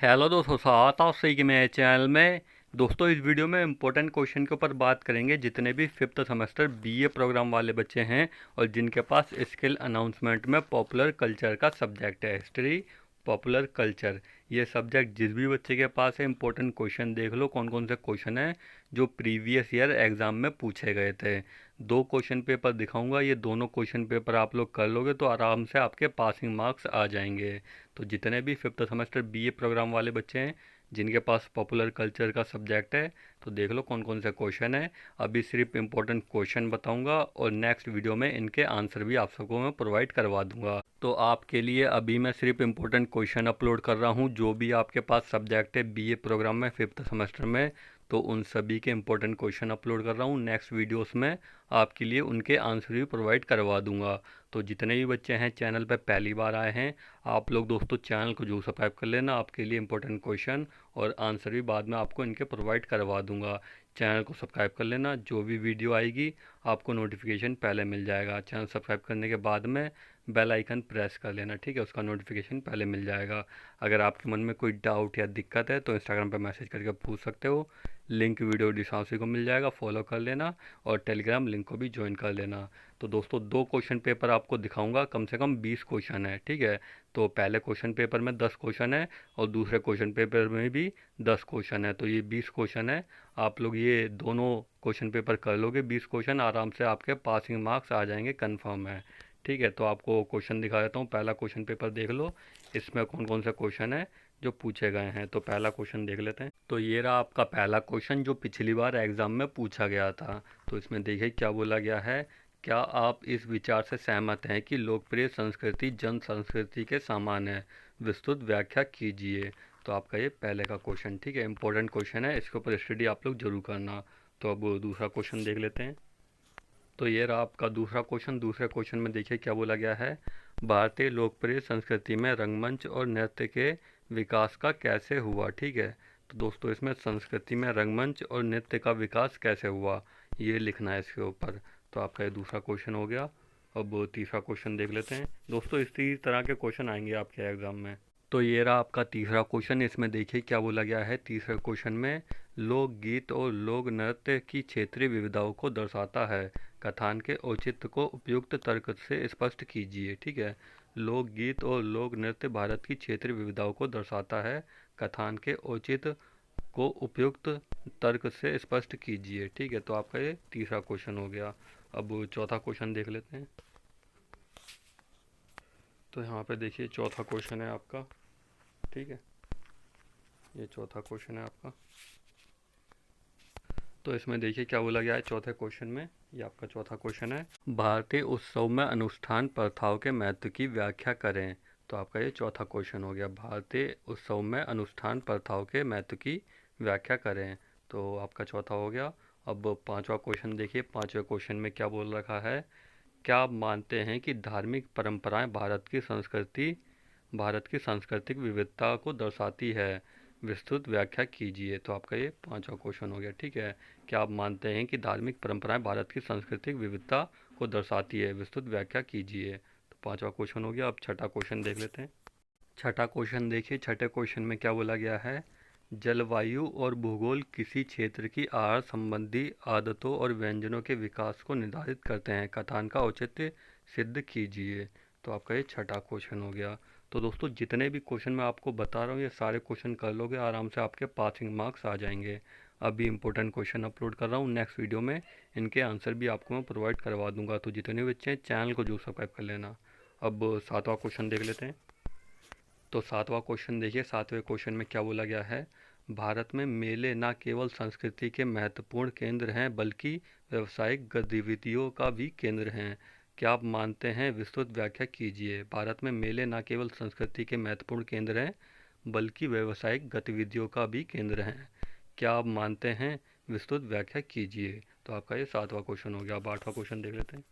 Hello दोस्तों, स्वागत है आप सही के मेरे चैनल में। दोस्तों, इस वीडियो में इम्पोर्टेंट क्वेश्चन के ऊपर बात करेंगे। जितने भी फिफ्थ सेमेस्टर बीए प्रोग्राम वाले बच्चे हैं और जिनके पास स्किल अनाउंसमेंट में पॉपुलर कल्चर का सब्जेक्ट है, हिस्ट्री पॉपुलर कल्चर, ये सब्जेक्ट जिस भी बच्चे के पास है, इम्पोर्टेंट क्वेश्चन देख लो कौन कौन से क्वेश्चन हैं जो प्रीवियस ईयर एग्ज़ाम में पूछे गए थे। दो क्वेश्चन पेपर दिखाऊंगा, ये दोनों क्वेश्चन पेपर आप लोग कर लोगे तो आराम से आपके पासिंग मार्क्स आ जाएंगे। तो जितने भी फिफ्थ सेमेस्टर बीए प्रोग्राम वाले बच्चे हैं जिनके पास पॉपुलर कल्चर का सब्जेक्ट है, तो देख लो कौन कौन से क्वेश्चन है। अभी सिर्फ इम्पोर्टेंट क्वेश्चन बताऊंगा और नेक्स्ट वीडियो में इनके आंसर भी आप सबको मैं प्रोवाइड करवा दूंगा। तो आपके लिए अभी मैं सिर्फ इम्पोर्टेंट क्वेश्चन अपलोड कर रहा हूँ। जो भी आपके पास सब्जेक्ट है बीए प्रोग्राम में फिफ्थ सेमेस्टर में, तो उन सभी के इम्पोर्टेंट क्वेश्चन अपलोड कर रहा हूँ। नेक्स्ट वीडियोस में आपके लिए उनके आंसर भी प्रोवाइड करवा दूंगा। तो जितने भी बच्चे हैं चैनल पर पहली बार आए हैं, आप लोग दोस्तों चैनल को जरूर सब्सक्राइब कर लेना। आपके लिए इंपॉर्टेंट क्वेश्चन और आंसर भी बाद में आपको इनके प्रोवाइड करवा दूंगा। चैनल को सब्सक्राइब कर लेना, जो भी वीडियो आएगी आपको नोटिफिकेशन पहले मिल जाएगा। चैनल सब्सक्राइब करने के बाद में बेल आइकन प्रेस कर लेना, ठीक है, उसका नोटिफिकेशन पहले मिल जाएगा। अगर आपके मन में कोई डाउट या दिक्कत है तो इंस्टाग्राम पर मैसेज करके पूछ सकते हो। लिंक वीडियो डिस्क्रिप्शन को मिल जाएगा, फॉलो कर लेना और टेलीग्राम लिंक को भी ज्वाइन कर लेना। तो दोस्तों, दो क्वेश्चन पेपर आपको दिखाऊंगा, कम से कम 20 क्वेश्चन है, ठीक है। तो पहले क्वेश्चन पेपर में 10 क्वेश्चन है और दूसरे क्वेश्चन पेपर में भी 10 क्वेश्चन है, तो ये 20 क्वेश्चन है। आप लोग ये दोनों क्वेश्चन पेपर कर लोगे, 20 क्वेश्चन आराम से आपके पासिंग मार्क्स आ जाएंगे, कन्फर्म है, ठीक है। तो आपको क्वेश्चन दिखा देता हूँ। पहला क्वेश्चन पेपर देख लो, इसमें कौन कौन से क्वेश्चन है जो पूछे गए हैं। तो पहला क्वेश्चन देख लेते हैं। तो ये रहा आपका पहला क्वेश्चन जो पिछली बार एग्जाम में पूछा गया था। तो इसमें देखिए क्या बोला गया है। क्या आप इस विचार से सहमत हैं कि लोकप्रिय संस्कृति जन संस्कृति के समान है? विस्तृत व्याख्या कीजिए। तो आपका ये पहले का क्वेश्चन, ठीक है, इंपॉर्टेंट क्वेश्चन है, इसके ऊपर स्टडी आप लोग जरूर करना। तो अब दूसरा क्वेश्चन देख लेते हैं। तो ये रहा आपका दूसरा क्वेश्चन। दूसरे क्वेश्चन में देखिए क्या बोला गया है। भारतीय लोकप्रिय संस्कृति में रंगमंच और नृत्य के विकास का कैसे हुआ, ठीक है। तो दोस्तों, इसमें संस्कृति में रंगमंच और नृत्य का विकास कैसे हुआ, ये लिखना है इसके ऊपर। तो आपका ये दूसरा क्वेश्चन हो गया। अब तीसरा क्वेश्चन देख लेते हैं। दोस्तों, इसी तरह के क्वेश्चन आएंगे आपके एग्जाम में। तो ये रहा आपका तीसरा क्वेश्चन। इसमें देखिए क्या बोला गया है। तीसरे क्वेश्चन में लोकगीत और लोक नृत्य की क्षेत्रीय विविधताओं को दर्शाता है। कथान के औचित्य को उपयुक्त तर्क से स्पष्ट कीजिए, ठीक है। लोकगीत और लोक नृत्य भारत की क्षेत्रीय विविधताओं को दर्शाता है। कथान के औचित्य को उपयुक्त तर्क से स्पष्ट कीजिए, ठीक है। तो आपका ये तीसरा क्वेश्चन हो गया। अब चौथा क्वेश्चन देख लेते हैं। तो यहाँ पे देखिए चौथा क्वेश्चन है आपका, ठीक है, ये चौथा क्वेश्चन है आपका। तो इसमें देखिए क्या बोला गया है चौथे क्वेश्चन में। ये आपका चौथा क्वेश्चन है। भारतीय उत्सव में अनुष्ठान प्रथाओं के महत्व की व्याख्या करें। तो आपका ये चौथा क्वेश्चन हो गया। भारतीय उत्सव में अनुष्ठान प्रथाओं के महत्व की व्याख्या करें। तो आपका चौथा हो गया। अब पांचवा क्वेश्चन देखिए। पांचवें क्वेश्चन में क्या बोल रखा है। क्या आप मानते हैं कि धार्मिक परंपराएं भारत की सांस्कृतिक विविधता को दर्शाती है? विस्तृत व्याख्या कीजिए। तो आपका ये पांचवा क्वेश्चन हो गया, ठीक है। क्या आप मानते हैं कि धार्मिक परंपराएं भारत की सांस्कृतिक विविधता को दर्शाती है? विस्तृत व्याख्या कीजिए। तो पांचवा क्वेश्चन हो गया। अब छठा क्वेश्चन देख लेते हैं। छठा क्वेश्चन देखिए। छठे क्वेश्चन में क्या बोला गया है। जलवायु और भूगोल किसी क्षेत्र की आहार संबंधी आदतों और व्यंजनों के विकास को निर्धारित करते हैं। कथान का औचित्य सिद्ध कीजिए। तो आपका ये छठा क्वेश्चन हो गया। तो दोस्तों, जितने भी क्वेश्चन मैं आपको बता रहा हूँ ये सारे क्वेश्चन कर लोगे आराम से, आपके पासिंग मार्क्स आ जाएंगे। अभी इंपॉर्टेंट क्वेश्चन अपलोड कर रहा हूँ, नेक्स्ट वीडियो में इनके आंसर भी आपको मैं प्रोवाइड करवा दूंगा। तो जितने बच्चे हैं चैनल को जो सब्सक्राइब कर लेना। अब सातवां क्वेश्चन देख लेते हैं। तो सातवां क्वेश्चन देखिए। सातवें क्वेश्चन में क्या बोला गया है। भारत में मेले न केवल संस्कृति के महत्वपूर्ण केंद्र हैं बल्कि व्यावसायिक गतिविधियों का भी केंद्र हैं। क्या आप मानते हैं? विस्तृत व्याख्या कीजिए। भारत में मेले न केवल संस्कृति के महत्वपूर्ण केंद्र हैं बल्कि व्यावसायिक गतिविधियों का भी केंद्र हैं। क्या आप मानते हैं? विस्तृत व्याख्या कीजिए। तो आपका ये सातवां क्वेश्चन हो गया। अब आठवां क्वेश्चन देख लेते हैं।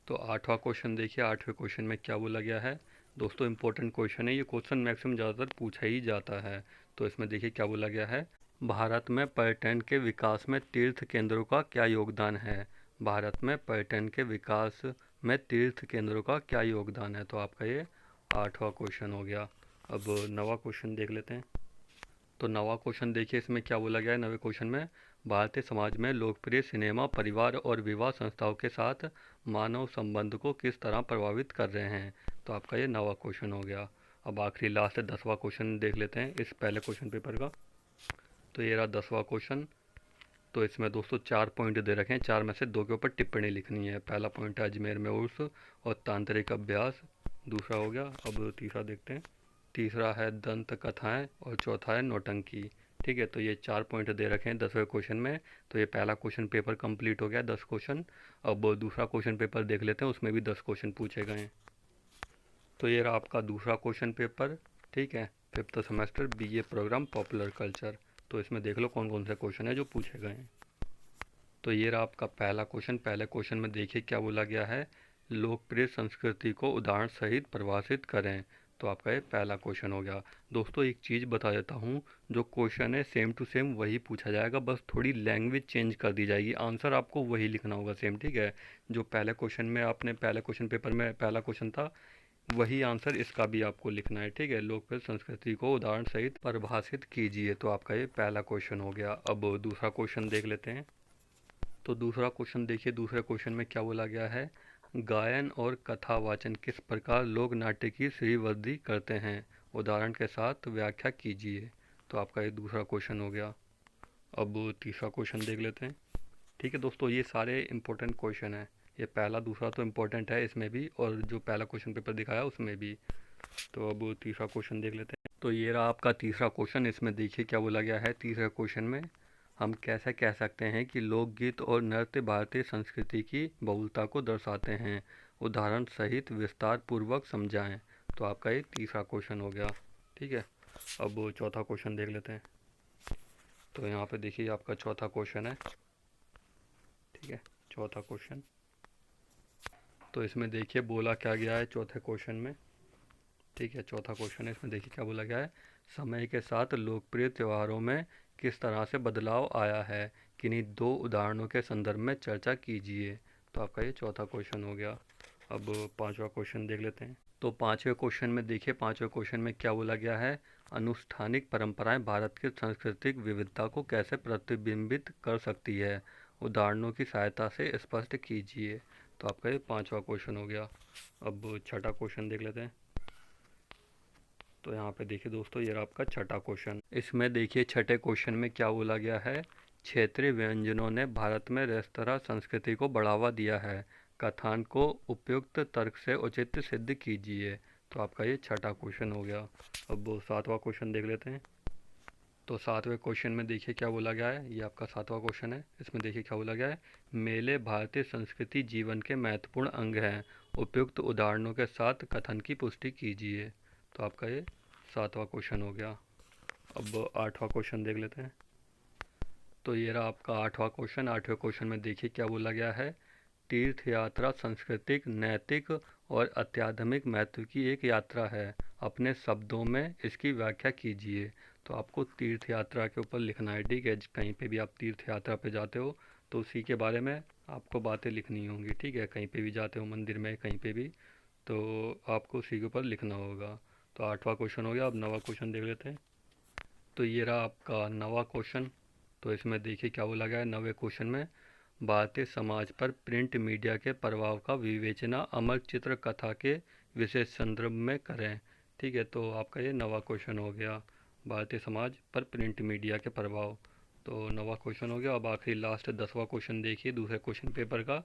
तो आठवां क्वेश्चन देखिए। आठवें क्वेश्चन में क्या बोला गया है। दोस्तों, इंपॉर्टेंट क्वेश्चन है, ये क्वेश्चन मैक्सिमम ज़्यादातर पूछा ही जाता है। तो इसमें देखिए क्या बोला गया है। भारत में पर्यटन के विकास में तीर्थ केंद्रों का क्या योगदान है? भारत में पर्यटन के विकास में तीर्थ केंद्रों का क्या योगदान है? तो आपका ये आठवां क्वेश्चन हो गया। अब नवा क्वेश्चन देख लेते हैं। तो नवा क्वेश्चन देखिए, इसमें क्या बोला गया है नवे क्वेश्चन में। भारतीय समाज में लोकप्रिय सिनेमा परिवार और विवाह संस्थाओं के साथ मानव संबंध को किस तरह प्रभावित कर रहे हैं। तो आपका ये नवा क्वेश्चन हो गया। अब आखिरी लास्ट 10वां क्वेश्चन देख लेते हैं इस पहले क्वेश्चन पेपर का। तो ये रहा 10वां क्वेश्चन। तो इसमें दोस्तों 4 पॉइंट दे रखे हैं, 4 में से 2 के ऊपर टिप्पणी लिखनी है। पहला पॉइंट है अजमेर में उर्स और तांत्रिक अभ्यास, दूसरा हो गया। अब तीसरा देखते हैं। तीसरा है दंत कथाएं और चौथा है नौटंकी। ठीक है, तो ये 4 पॉइंट दे रखे हैं 10वें क्वेश्चन में। तो ये पहला क्वेश्चन पेपर कंप्लीट हो गया, 10 क्वेश्चन। अब दूसरा क्वेश्चन पेपर देख लेते हैं, उसमें भी 10 क्वेश्चन पूछे गए हैं। तो ये रहा आपका दूसरा क्वेश्चन पेपर। ठीक है, 5th semester BA programme popular culture. तो इसमें देख लो कौन कौन से क्वेश्चन है जो पूछे गए हैं। तो ये रहा आपका पहला क्वेश्चन। पहले क्वेश्चन में देखिए क्या बोला गया है, लोकप्रिय संस्कृति को उदाहरण सहित परिभाषित करें। तो आपका ये पहला क्वेश्चन हो गया। दोस्तों एक चीज़ बता देता हूँ, जो क्वेश्चन है सेम टू सेम वही पूछा जाएगा, बस थोड़ी लैंग्वेज चेंज कर दी जाएगी, आंसर आपको वही लिखना होगा सेम। ठीक है, जो पहले क्वेश्चन में आपने पहले क्वेश्चन पेपर में पहला क्वेश्चन था, वही आंसर इसका भी आपको लिखना है। ठीक है, लोकप्रिय संस्कृति को उदाहरण सहित परिभाषित कीजिए। तो आपका ये पहला क्वेश्चन हो गया। अब दूसरा क्वेश्चन देख लेते हैं। तो दूसरा क्वेश्चन देखिए, दूसरे क्वेश्चन में क्या बोला गया है, गायन और कथा वाचन किस प्रकार लोक नाट्य की श्रीवृद्धि करते हैं, उदाहरण के साथ व्याख्या कीजिए। तो आपका ये दूसरा क्वेश्चन हो गया। अब तीसरा क्वेश्चन देख लेते हैं। ठीक है दोस्तों, ये सारे इंपॉर्टेंट क्वेश्चन हैं। ये पहला दूसरा तो इम्पोर्टेंट है इसमें भी, और जो पहला क्वेश्चन पेपर दिखाया उसमें भी। तो अब तीसरा क्वेश्चन देख लेते हैं। तो ये रहा आपका तीसरा क्वेश्चन। इसमें देखिए क्या बोला गया है तीसरे क्वेश्चन में, हम कैसे कह सकते हैं कि लोकगीत और नृत्य भारतीय संस्कृति की बहुलता को दर्शाते हैं, उदाहरण सहित विस्तार पूर्वक समझाएं। तो आपका ये तीसरा क्वेश्चन हो गया। ठीक है, अब चौथा क्वेश्चन देख लेते हैं। तो यहाँ पे देखिए आपका चौथा क्वेश्चन है। ठीक है, चौथा क्वेश्चन। तो इसमें देखिए बोला क्या गया है चौथे क्वेश्चन में। ठीक है, चौथा क्वेश्चन है, इसमें देखिए क्या बोला गया है, समय के साथ लोकप्रिय त्योहारों में किस तरह से बदलाव आया है, किन्हीं 2 उदाहरणों के संदर्भ में चर्चा कीजिए। तो आपका ये चौथा क्वेश्चन हो गया। अब पांचवा क्वेश्चन देख लेते हैं। तो पांचवें क्वेश्चन में देखिए, पांचवें क्वेश्चन में क्या बोला गया है, अनुष्ठानिक परंपराएं भारत की सांस्कृतिक विविधता को कैसे प्रतिबिंबित कर सकती है, उदाहरणों की सहायता से स्पष्ट कीजिए। तो आपका ये पांचवा क्वेश्चन हो गया। अब छठा क्वेश्चन देख लेते हैं। तो यहाँ पे देखिए दोस्तों, ये रहा आपका छठा क्वेश्चन। इसमें देखिए छठे क्वेश्चन में क्या बोला गया है, क्षेत्रीय व्यंजनों ने भारत में रेस्तरां संस्कृति को बढ़ावा दिया है, कथान को उपयुक्त तर्क से उचित सिद्ध कीजिए। तो आपका ये छठा क्वेश्चन हो गया। अब वो सातवां क्वेश्चन देख लेते हैं। तो सातवें क्वेश्चन में देखिए क्या बोला गया है, ये आपका सातवां क्वेश्चन है। इसमें देखिए क्या बोला गया है, मेले भारतीय संस्कृति जीवन के महत्वपूर्ण अंग हैं, उपयुक्त उदाहरणों के साथ कथन की पुष्टि कीजिए। तो आपका ये सातवां क्वेश्चन हो गया। अब आठवां क्वेश्चन देख लेते हैं। तो ये रहा आपका आठवां क्वेश्चन। आठवें क्वेश्चन में देखिए क्या बोला गया है, तीर्थ यात्रा सांस्कृतिक, नैतिक और आध्यात्मिक महत्व की एक यात्रा है, अपने शब्दों में इसकी व्याख्या कीजिए। तो आपको तीर्थ यात्रा के ऊपर लिखना है। ठीक है, कहीं पे भी आप तीर्थ यात्रा पे जाते हो तो उसी के बारे में आपको बातें लिखनी होंगी। ठीक है, कहीं पे भी जाते हो मंदिर में कहीं पे भी, तो आपको उसी के ऊपर लिखना होगा। तो आठवां क्वेश्चन हो गया। अब नवा क्वेश्चन देख लेते हैं। तो ये रहा आपका नवा क्वेश्चन। तो इसमें देखिए क्या बोला गया है नवे क्वेश्चन में, भारतीय समाज पर प्रिंट मीडिया के प्रभाव का विवेचना अमर चित्र कथा के विशेष संदर्भ में करें। ठीक है, तो आपका ये नवा क्वेश्चन हो गया, भारतीय समाज पर प्रिंट मीडिया के प्रभाव। तो नवा क्वेश्चन हो गया। अब आखिरी लास्ट 10वां क्वेश्चन देखिए दूसरे क्वेश्चन पेपर का।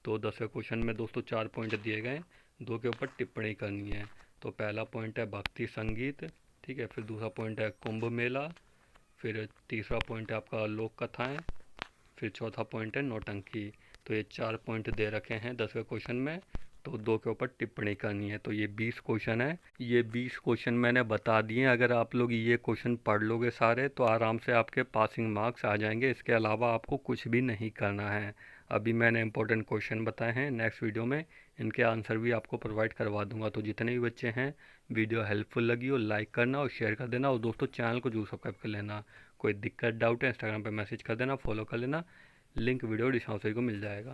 तो 10वें क्वेश्चन में दोस्तों 4 पॉइंट दिए गए, 2 के ऊपर टिप्पणी करनी है। तो पहला पॉइंट है भक्ति संगीत। ठीक है, फिर दूसरा पॉइंट है कुंभ मेला, फिर तीसरा पॉइंट है आपका लोक कथाएँ, फिर चौथा पॉइंट है नौटंकी। तो ये 4 पॉइंट दे रखे हैं 10वें क्वेश्चन में। तो 2 के ऊपर टिप्पणी करनी है। तो ये 20 क्वेश्चन है। ये 20 क्वेश्चन मैंने बता दिए। अगर आप लोग ये क्वेश्चन पढ़ लोगे सारे तो आराम से आपके पासिंग मार्क्स आ जाएंगे। इसके अलावा आपको कुछ भी नहीं करना है। अभी मैंने इंपॉर्टेंट क्वेश्चन बताए हैं, नेक्स्ट वीडियो में इनके आंसर भी आपको प्रोवाइड करवा दूंगा। तो जितने भी बच्चे हैं वीडियो हेल्पफुल लगी हो लाइक करना और शेयर कर देना, और दोस्तों चैनल को जरूर सब्सक्राइब कर लेना। कोई दिक्कत डाउट है इंस्टाग्राम पे मैसेज कर देना, फॉलो कर लेना। लिंक वीडियो डिस्क्रिप्शन को मिल जाएगा।